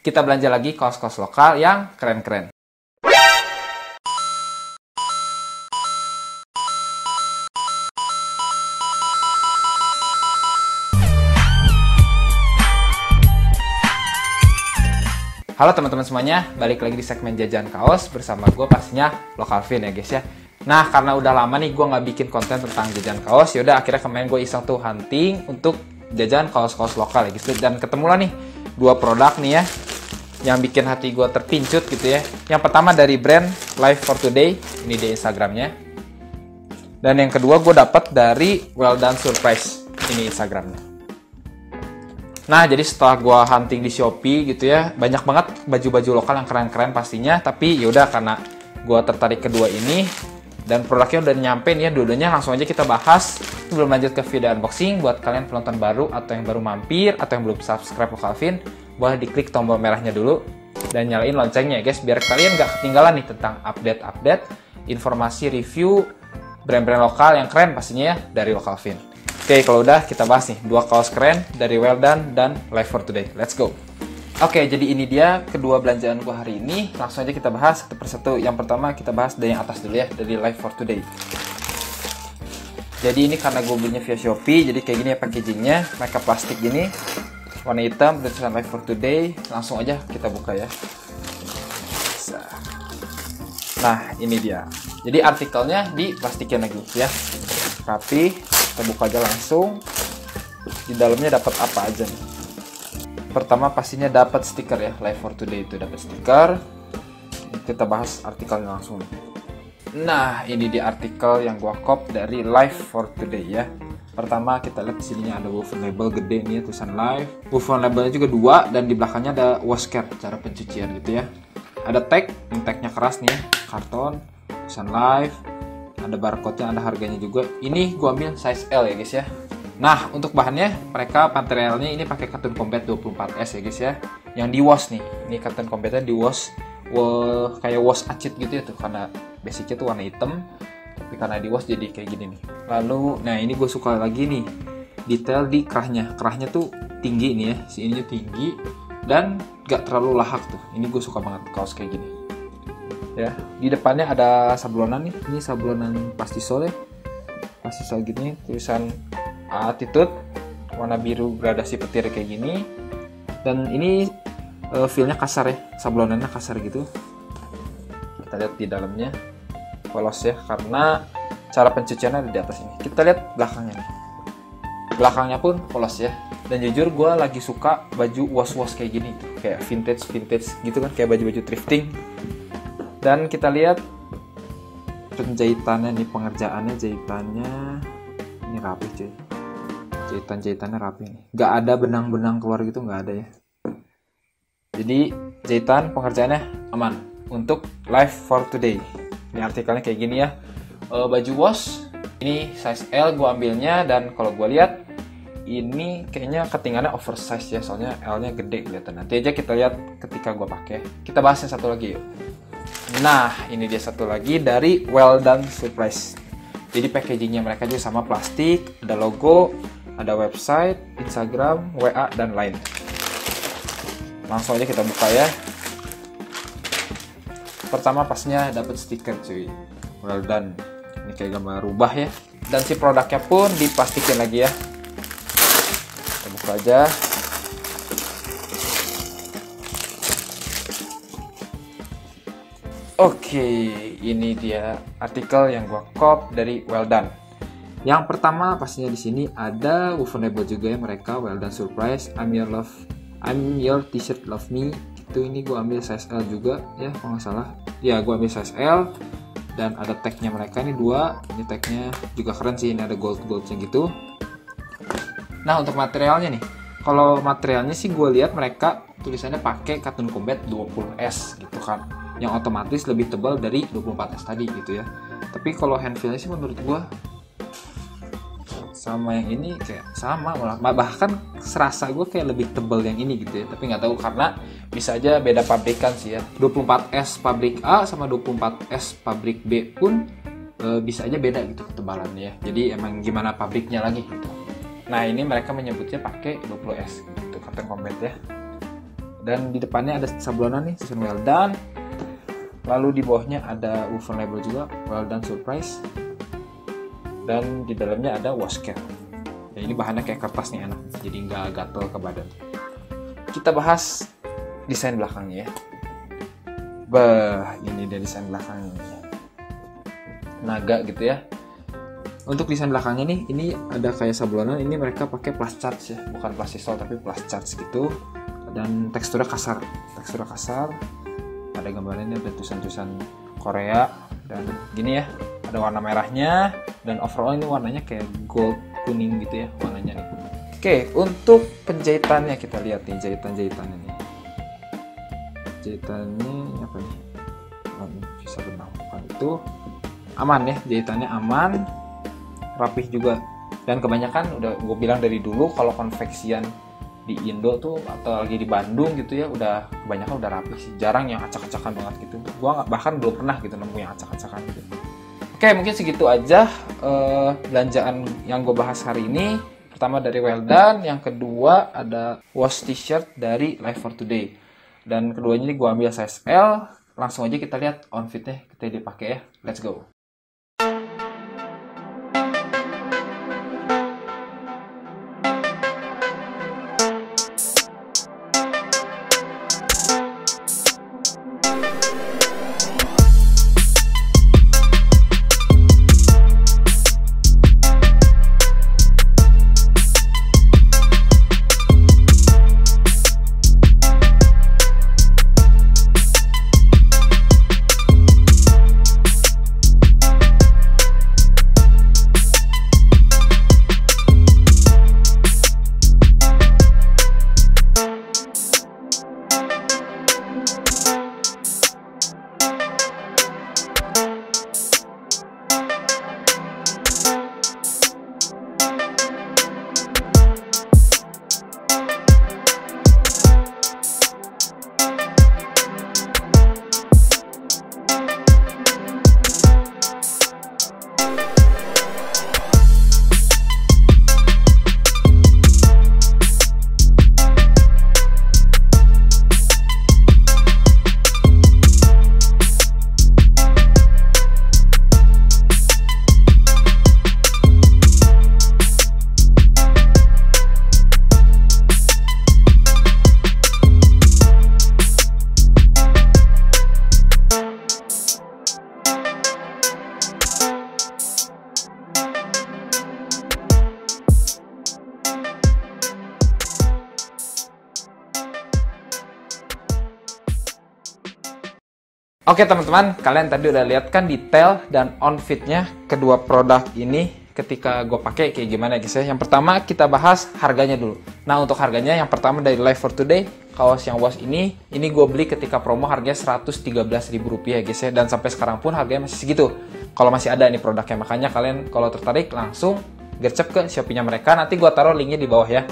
kita belanja lagi kaos-kaos lokal yang keren-keren. Halo teman-teman semuanya, balik lagi di segmen jajan kaos bersama gue pastinya Lokalvin ya guys ya. Nah, karena udah lama nih gue nggak bikin konten tentang jajan kaos, yaudah akhirnya kemarin gue iseng tuh hunting untuk jajan kaos-kaos lokal ya guys. Dan ketemulah nih dua produk nih ya yang bikin hati gue terpincut gitu ya. Yang pertama dari brand Life for Today, ini di Instagramnya. Dan yang kedua gue dapat dari Well Done Surprise, ini Instagramnya. Nah, jadi setelah gue hunting di Shopee gitu ya, banyak banget baju-baju lokal yang keren-keren pastinya. Tapi yaudah karena gue tertarik kedua ini dan produknya udah nyampe nih ya, dua-duanya langsung aja kita bahas. Sebelum lanjut ke video unboxing, buat kalian penonton baru atau yang baru mampir atau yang belum subscribe Lokalvin, boleh diklik tombol merahnya dulu dan nyalain loncengnya ya guys, biar kalian gak ketinggalan nih tentang update-update informasi review brand-brand lokal yang keren pastinya ya dari Lokalvin. Oke, kalau udah kita bahas nih dua kaos keren dari Well Done dan Life for Today. Let's go. Oke, jadi ini dia kedua belanjaan gua hari ini. Langsung aja kita bahas satu persatu. Yang pertama kita bahas dari yang atas dulu ya, dari Life for Today. Jadi ini karena gue belinya via Shopee, jadi kayak gini ya packagingnya, mereka plastik gini, warna hitam, tulisan Life for Today. Langsung aja kita buka ya. Nah, ini dia. Jadi artikelnya diplastikin lagi ya, rapi. Kita buka aja langsung. Di dalamnya dapat apa aja nih? Pertama pastinya dapat stiker ya, Life for Today itu dapat stiker. Kita bahas artikelnya langsung. Nah, ini di artikel yang gua cop dari Life for Today ya. Pertama kita lihat di sininya ada woven label gede nih tulisan Life. Woven labelnya juga dua dan di belakangnya ada wash cap, cara pencucian gitu ya. Ada tag, tagnya keras nih ya, karton, tulisan Life. Ada barcode-nya, ada harganya juga. Ini gua ambil size L ya guys ya. Nah, untuk bahannya mereka materialnya ini pakai cotton combat 24S ya guys ya. Yang di wash nih. Ini cotton combatnya di wash. Kayak wash acid gitu ya tuh, karena basicnya tuh warna hitam tapi karena di wash jadi kayak gini nih. Lalu nah ini gue suka lagi nih detail di kerahnya tuh tinggi nih ya, si ininya tinggi dan gak terlalu lahak tuh. Ini gue suka banget kaos kayak gini ya. Di depannya ada sablonan nih, ini sablonan pastisol ya, pastisol gini, tulisan Attitude warna biru gradasi petir kayak gini. Dan ini feel-nya kasar ya, sablonannya kasar gitu. Kita lihat di dalamnya polos ya, karena cara pencuciannya ada di atas ini. Kita lihat belakangnya nih, belakangnya pun polos ya. Dan jujur gue lagi suka baju wash kayak gini, kayak vintage gitu kan, kayak baju-baju thrifting. Dan kita lihat penjahitannya nih, pengerjaannya, jahitannya ini rapi cuy, jahitannya rapi nih, gak ada benang-benang keluar gitu, gak ada ya. Jadi jahitan pengerjaannya aman untuk Life for Today. Ini artikelnya kayak gini ya. Baju wash ini size L gue ambilnya, dan kalau gue lihat ini kayaknya ketinggalannya oversize ya, soalnya L-nya gede kelihatan. Nanti aja kita lihat ketika gue pakai. Kita bahas yang satu lagi yuk. Nah, ini dia satu lagi dari Well Done Surprise. Jadi packagingnya mereka juga sama plastik, ada logo, ada website, Instagram, WA dan lain. Langsung aja kita buka ya. Pertama pastinya dapat stiker cuy, Well Done. Ini kayak gambar rubah ya. Dan si produknya pun diplastikin lagi ya. Kita buka aja. Oke, ini dia artikel yang gua cop dari Well Done. Yang pertama pastinya di sini ada woven label juga ya, mereka Well Done Surprise. I'm your t-shirt love me. Itu ini gue ambil size L juga ya, kalau nggak salah. Ya, gue ambil size L. Dan ada tagnya mereka ini dua. Ini tagnya juga keren sih, ini ada gold-goldnya gitu. Nah, untuk materialnya nih, kalau materialnya sih gue lihat mereka tulisannya pakai cotton combat 20S gitu kan, yang otomatis lebih tebal dari 24S tadi gitu ya. Tapi kalau hand feel-nya sih menurut gue sama yang ini kayak sama, bahkan serasa gue kayak lebih tebal yang ini gitu ya. Tapi nggak tahu, karena bisa aja beda pabrikan sih ya. 24S pabrik A sama 24S pabrik B pun bisa aja beda gitu ketebalannya ya. Jadi emang gimana pabriknya lagi gitu. Nah, ini mereka menyebutnya pakai 20S gitu, cotton combat ya. Dan di depannya ada sablonan nih, tulisan well done. Lalu di bawahnya ada woven label juga, well done surprise. Dan di dalamnya ada wash care. Ya, ini bahannya kayak kertas nih, enak, jadi nggak gatel ke badan. Kita bahas desain belakangnya ya. Bah, ini dia desain belakangnya. Naga gitu ya. Untuk desain belakangnya nih, ini ada kayak sablonan. Ini mereka pakai plus charge ya, bukan plastisol tapi plus charge gitu. Dan teksturnya kasar. Ada gambarnya, ada tulisan-tulisan Korea dan gini ya. Ada warna merahnya dan overall ini warnanya kayak gold kuning gitu ya warnanya nih. Oke, untuk penjahitannya kita lihat nih jahitannya nih. Jahitannya apa nih? Bisa benang itu aman ya, jahitannya aman, rapih juga. Dan kebanyakan udah gue bilang dari dulu kalau konveksian di Indo tuh atau lagi di Bandung gitu ya, udah kebanyakan udah rapih sih, jarang yang acak-acakan banget gitu. Gua bahkan belum pernah gitu nemu yang acak-acakan gitu. Oke, mungkin segitu aja belanjaan yang gue bahas hari ini. Pertama dari Well Done, yang kedua ada wash t-shirt dari Life for Today. Dan keduanya ini gue ambil size L. Langsung aja kita lihat outfitnya kita dipakai ya. Let's go. Oke teman-teman, kalian tadi udah lihat kan detail dan on-fitnya kedua produk ini ketika gue pakai kayak gimana guys ya. Yang pertama kita bahas harganya dulu. Nah untuk harganya yang pertama dari Life for Today, kaos yang wash ini gue beli ketika promo harganya Rp113.000 guys ya. Dan sampai sekarang pun harganya masih segitu. Kalau masih ada nih produknya, makanya kalian kalau tertarik langsung gercep ke Shopee-nya mereka. Nanti gue taruh linknya di bawah ya.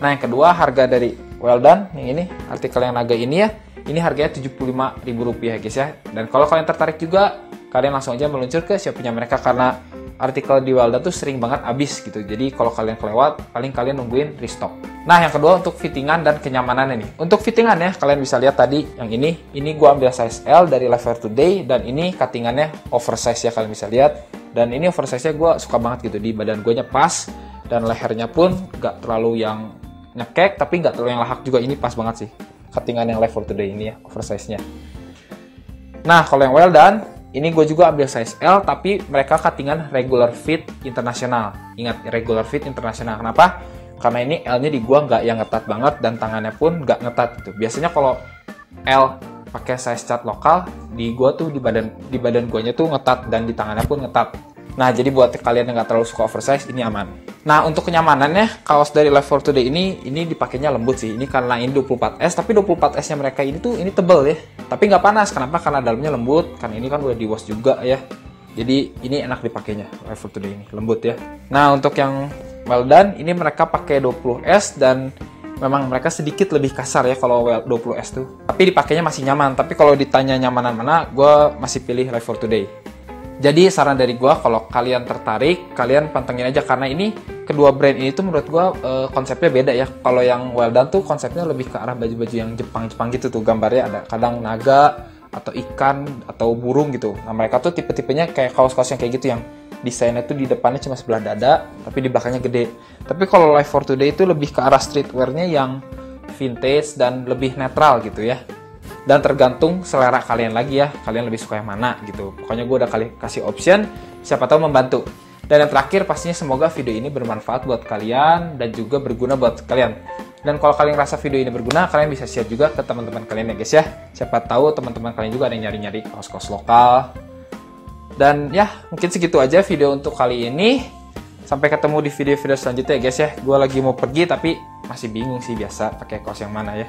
Nah yang kedua harga dari Well Done, yang ini artikel yang naga ini ya. Ini harganya Rp75.000 guys ya. Dan kalau kalian tertarik juga, kalian langsung aja meluncur ke Shopee-nya mereka karena artikel di Well Done tuh sering banget habis gitu. Jadi kalau kalian kelewat, paling kalian nungguin restock. Nah yang kedua untuk fittingan dan kenyamanannya nih. Untuk fittingannya kalian bisa lihat tadi yang ini gua ambil size L dari Life for Today dan ini cuttingannya oversize ya kalian bisa lihat. Dan ini oversize-nya gua suka banget gitu, di badan guanya pas dan lehernya pun gak terlalu yang nyekek tapi gak terlalu yang lahak juga, ini pas banget sih. Cuttingan yang Life for Today ini ya, oversize-nya. Nah, kalau yang Well Done, ini gue juga ambil size L, tapi mereka cuttingan regular fit internasional. Ingat, regular fit internasional. Kenapa? Karena ini L-nya di gue nggak yang ngetat banget, dan tangannya pun nggak ngetat gitu. Biasanya kalau L pakai size chart lokal, di gue tuh di badan guanya tuh ngetat, dan di tangannya pun ngetat. Nah, jadi buat kalian yang nggak terlalu suka oversize, ini aman. Nah, untuk kenyamanannya, kaos dari Life for Today ini dipakainya lembut sih. Ini karena ini 24S, tapi 24S-nya mereka ini tebel ya. Tapi nggak panas, kenapa? Karena dalamnya lembut, karena ini kan udah di wash juga ya. Jadi ini enak dipakainya, Life for Today ini, lembut ya. Nah, untuk yang Well Done, ini mereka pakai 20S dan memang mereka sedikit lebih kasar ya kalau 20S tuh. Tapi dipakainya masih nyaman, tapi kalau ditanya nyamanan mana, gue masih pilih Life for Today. Jadi saran dari gua, kalau kalian tertarik, kalian pantengin aja, karena ini kedua brand ini tuh menurut gua konsepnya beda ya. Kalau yang Well Done tuh konsepnya lebih ke arah baju-baju yang Jepang-Jepang gitu tuh, gambarnya ada kadang naga atau ikan atau burung gitu. Nah mereka tuh tipe-tipenya kayak kaos-kaos yang kayak gitu, yang desainnya tuh di depannya cuma sebelah dada tapi di belakangnya gede. Tapi kalau Life for Today itu lebih ke arah streetwear-nya yang vintage dan lebih netral gitu ya. Dan tergantung selera kalian lagi ya, kalian lebih suka yang mana gitu. Pokoknya gue udah kasih option, siapa tahu membantu. Dan yang terakhir, pastinya semoga video ini bermanfaat buat kalian dan juga berguna buat kalian. Dan kalau kalian rasa video ini berguna, kalian bisa share juga ke teman-teman kalian ya guys ya. Siapa tahu teman-teman kalian juga ada yang nyari-nyari kaos-kaos lokal. Dan ya, mungkin segitu aja video untuk kali ini. Sampai ketemu di video-video selanjutnya ya guys ya. Gue lagi mau pergi tapi masih bingung sih biasa pakai kaos yang mana ya.